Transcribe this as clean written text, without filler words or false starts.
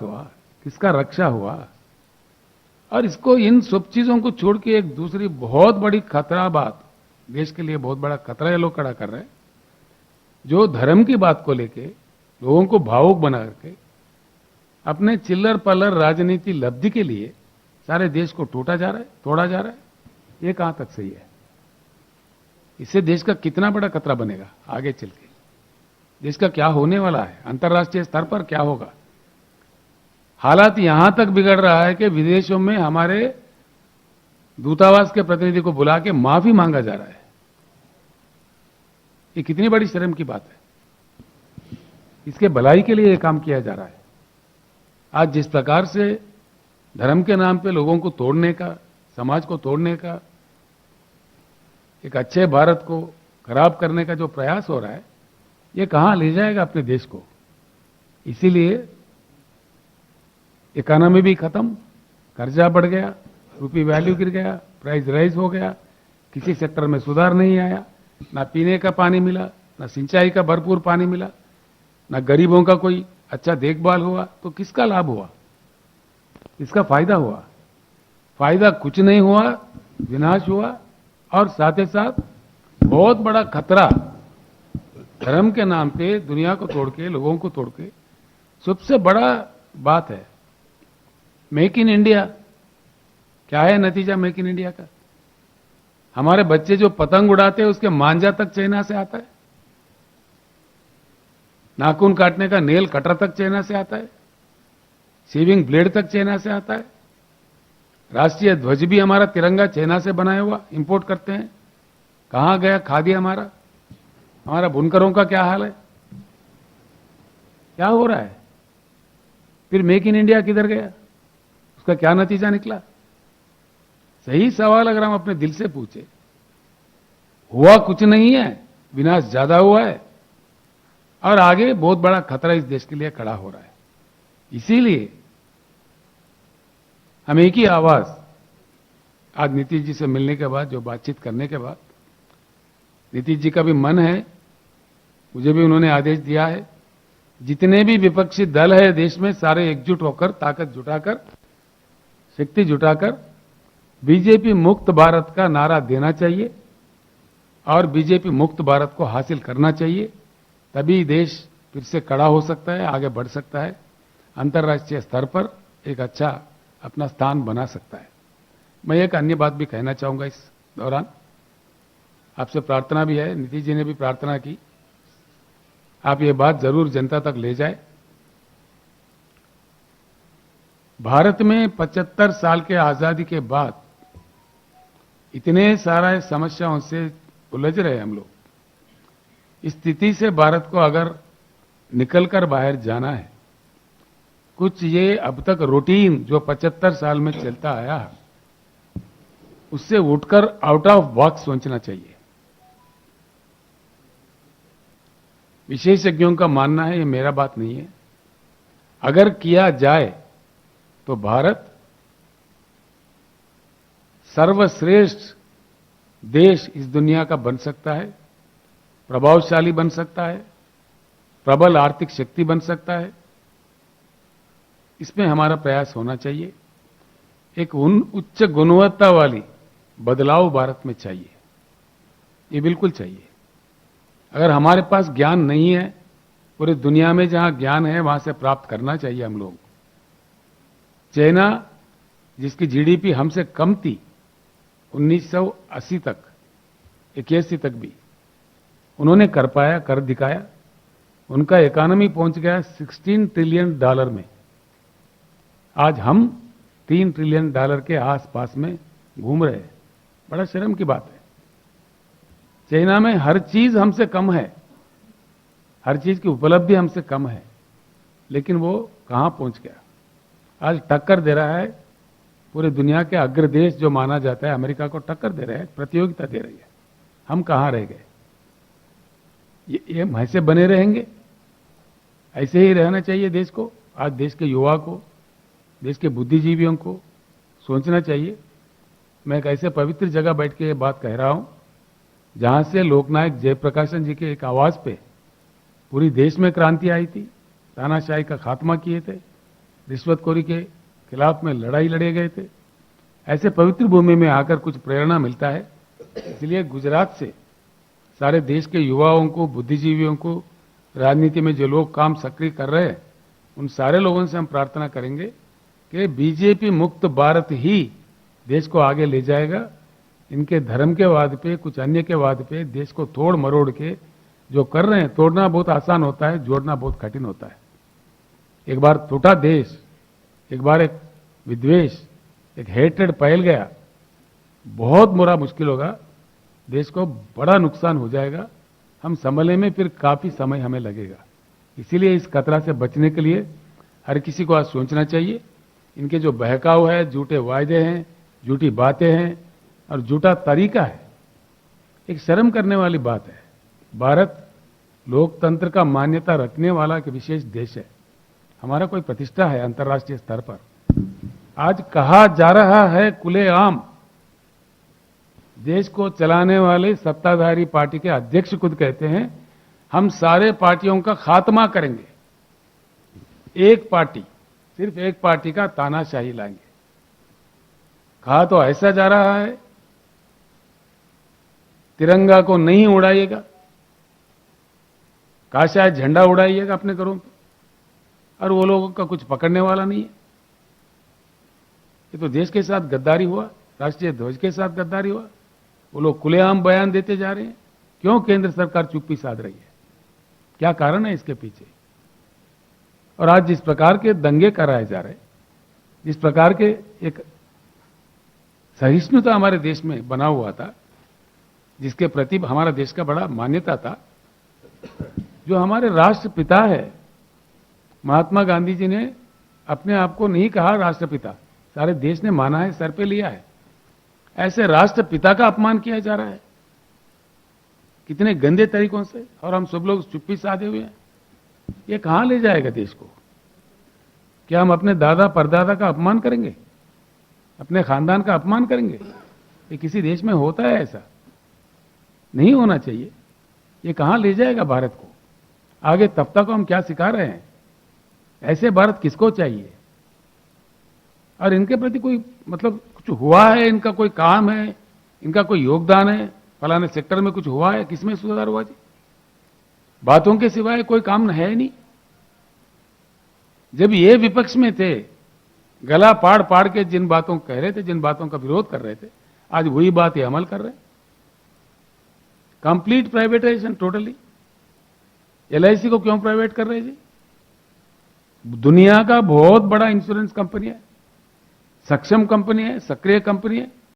हुआ, किसका रक्षा हुआ? और इसको, इन सब चीजों को छोड़ के एक दूसरी बहुत बड़ी खतरा बात, देश के लिए बहुत बड़ा खतरा ये लोग खड़ा कर रहे हैं, जो धर्म की बात को लेके लोगों को भावुक बना करके अपने चिल्लर पल्लर राजनीति लब्धि के लिए सारे देश को टूटा जा रहा है, तोड़ा जा रहा है। ये कहां तक सही है? इससे देश का कितना बड़ा खतरा बनेगा आगे चल के? देश का क्या होने वाला है? अंतर्राष्ट्रीय स्तर पर क्या होगा? हालात यहां तक बिगड़ रहा है कि विदेशों में हमारे दूतावास के प्रतिनिधि को बुला के माफी मांगा जा रहा है। ये कितनी बड़ी शर्म की बात है। इसके भलाई के लिए ये काम किया जा रहा है। आज जिस प्रकार से धर्म के नाम पे लोगों को तोड़ने का, समाज को तोड़ने का, एक अच्छे भारत को खराब करने का जो प्रयास हो रहा है, ये कहां ले जाएगा अपने देश को? इसीलिए इकोनॉमी भी खत्म, कर्जा बढ़ गया, रूपी वैल्यू गिर गया, प्राइस राइज हो गया, किसी सेक्टर में सुधार नहीं आया, ना पीने का पानी मिला, ना सिंचाई का भरपूर पानी मिला, ना गरीबों का कोई अच्छा देखभाल हुआ। तो किसका लाभ हुआ? इसका फायदा हुआ? फायदा कुछ नहीं हुआ, विनाश हुआ। और साथ ही साथ बहुत बड़ा खतरा, धर्म के नाम पे दुनिया को तोड़ के, लोगों को तोड़ के। सबसे बड़ा बात है मेक इन इंडिया। क्या है नतीजा मेक इन इंडिया का? हमारे बच्चे जो पतंग उड़ाते हैं उसके मांझा तक चाइना से आता है, नाखून काटने का नेल कटर तक चाइना से आता है, शेविंग ब्लेड तक चाइना से आता है, राष्ट्रीय ध्वज भी हमारा तिरंगा चाइना से बनाया हुआ इंपोर्ट करते हैं। कहां गया खादी हमारा? हमारा बुनकरों का क्या हाल है? क्या हो रहा है? फिर मेक इन इंडिया किधर गया? उसका क्या नतीजा निकला? सही सवाल अगर हम अपने दिल से पूछे, हुआ कुछ नहीं है, विनाश ज्यादा हुआ है और आगे बहुत बड़ा खतरा इस देश के लिए खड़ा हो रहा है। इसीलिए हम एक ही आवाज, आज नीतीश जी से मिलने के बाद, जो बातचीत करने के बाद, नीतीश जी का भी मन है, मुझे भी उन्होंने आदेश दिया है, जितने भी विपक्षी दल है देश में, सारे एकजुट होकर, ताकत जुटाकर, शक्ति जुटाकर बीजेपी मुक्त भारत का नारा देना चाहिए और बीजेपी मुक्त भारत को हासिल करना चाहिए। तभी देश फिर से खड़ा हो सकता है, आगे बढ़ सकता है, अंतर्राष्ट्रीय स्तर पर एक अच्छा अपना स्थान बना सकता है। मैं एक अन्य बात भी कहना चाहूंगा इस दौरान, आपसे प्रार्थना भी है, नीतीश जी ने भी प्रार्थना की, आप ये बात जरूर जनता तक ले जाए। भारत में 75 साल के आजादी के बाद इतने सारे समस्याओं से उलझ रहे हम लोग। इस स्थिति से भारत को अगर निकलकर बाहर जाना है, कुछ ये अब तक रूटीन जो 75 साल में चलता आया है, उससे उठकर आउट ऑफ बॉक्स सोचना चाहिए। विशेषज्ञों का मानना है, ये मेरा बात नहीं है, अगर किया जाए तो भारत सर्वश्रेष्ठ देश इस दुनिया का बन सकता है, प्रभावशाली बन सकता है, प्रबल आर्थिक शक्ति बन सकता है। इसमें हमारा प्रयास होना चाहिए। एक उच्च गुणवत्ता वाली बदलाव भारत में चाहिए, ये बिल्कुल चाहिए। अगर हमारे पास ज्ञान नहीं है, पूरी दुनिया में जहां ज्ञान है वहां से प्राप्त करना चाहिए हम लोग। चाइना, जिसकी जीडीपी हमसे कम थी 1980 तक, 81 तक भी, उन्होंने कर पाया, कर दिखाया। उनका इकोनॉमी पहुंच गया $16 ट्रिलियन में। आज हम $3 ट्रिलियन के आसपास में घूम रहे हैं। बड़ा शर्म की बात है। चाइना में हर चीज हमसे कम है, हर चीज की उपलब्धि हमसे कम है, लेकिन वो कहां पहुंच गया? आज टक्कर दे रहा है पूरी दुनिया के अग्र देश जो माना जाता है, अमेरिका को टक्कर दे रहा है, प्रतियोगिता दे रही है। हम कहां रह गए? ये हम ऐसे बने रहेंगे? ऐसे ही रहना चाहिए देश को। आज देश के युवा को, देश के बुद्धिजीवियों को सोचना चाहिए। मैं एक ऐसे पवित्र जगह बैठ के ये बात कह रहा हूं जहां से लोकनायक जयप्रकाशन जी के एक आवाज पे पूरी देश में क्रांति आई थी, तानाशाही का खात्मा किए थे, रिश्वतखोरी के खिलाफ में लड़ाई लड़े गए थे। ऐसे पवित्र भूमि में आकर कुछ प्रेरणा मिलता है। इसलिए गुजरात से सारे देश के युवाओं को, बुद्धिजीवियों को, राजनीति में जो लोग काम सक्रिय कर रहे हैं, उन सारे लोगों से हम प्रार्थना करेंगे कि बीजेपी मुक्त भारत ही देश को आगे ले जाएगा। इनके धर्म के वाद पे, कुछ अन्य के वाद पे देश को तोड़ मरोड़ के जो कर रहे हैं, तोड़ना बहुत आसान होता है, जोड़ना बहुत कठिन होता है। एक बार टूटा देश, एक बार एक विद्वेष, एक हेट्रेड फैल गया, बहुत बुरा मुश्किल होगा, देश को बड़ा नुकसान हो जाएगा। हम संभलने में फिर काफी समय हमें लगेगा। इसीलिए इस खतरा से बचने के लिए हर किसी को आज सोचना चाहिए। इनके जो बहकाव है, झूठे वायदे हैं, झूठी बातें हैं और झूठा तरीका है, एक शर्म करने वाली बात है। भारत लोकतंत्र का मान्यता रखने वाला एक विशेष देश है। हमारा कोई प्रतिष्ठा है अंतर्राष्ट्रीय स्तर पर। आज कहा जा रहा है खुलेआम, देश को चलाने वाले सत्ताधारी पार्टी के अध्यक्ष खुद कहते हैं हम सारे पार्टियों का खात्मा करेंगे, एक पार्टी, सिर्फ एक पार्टी का तानाशाही लाएंगे। कहा तो ऐसा जा रहा है तिरंगा को नहीं उड़ाइएगा, कहा शायद झंडा उड़ाइएगा अपने घरों पे, और वो लोगों का कुछ पकड़ने वाला नहीं है। ये तो देश के साथ गद्दारी हुआ, राष्ट्रीय ध्वज के साथ गद्दारी हुआ। वो लोग खुलेआम बयान देते जा रहे हैं। क्यों केंद्र सरकार चुप्पी साध रही है? क्या कारण है इसके पीछे? और आज जिस प्रकार के दंगे कराए जा रहे हैं, जिस प्रकार के एक सहिष्णुता हमारे देश में बना हुआ था, जिसके प्रति हमारा देश का बड़ा मान्यता था, जो हमारे राष्ट्रपिता है, महात्मा गांधी जी ने अपने आप को नहीं कहा राष्ट्रपिता, सारे देश ने माना है, सर पे लिया है। ऐसे राष्ट्रपिता का अपमान किया जा रहा है कितने गंदे तरीकों से, और हम सब लोग चुप्पी साधे हुए हैं। ये कहां ले जाएगा देश को? क्या हम अपने दादा परदादा का अपमान करेंगे, अपने खानदान का अपमान करेंगे? ये किसी देश में होता है? ऐसा नहीं होना चाहिए। ये कहां ले जाएगा भारत को? आगे तफ्ता को हम क्या सिखा रहे हैं? ऐसे भारत किसको चाहिए? और इनके प्रति कोई मतलब कुछ हुआ है, इनका कोई काम है, इनका कोई योगदान है, फलाने सेक्टर में कुछ हुआ है, किसमें सुधार हुआ जी? बातों के सिवाय कोई काम है नहीं। जब ये विपक्ष में थे, गला पाड़ पाड़ के जिन बातों को कह रहे थे, जिन बातों का विरोध कर रहे थे, आज वही बात ये अमल कर रहे हैं। Complete privatisation totally. एलआईसी को क्यों प्राइवेट कर रहे हैं जी? दुनिया का बहुत बड़ा इंश्योरेंस कंपनी है, सक्षम कंपनी है, सक्रिय कंपनी है,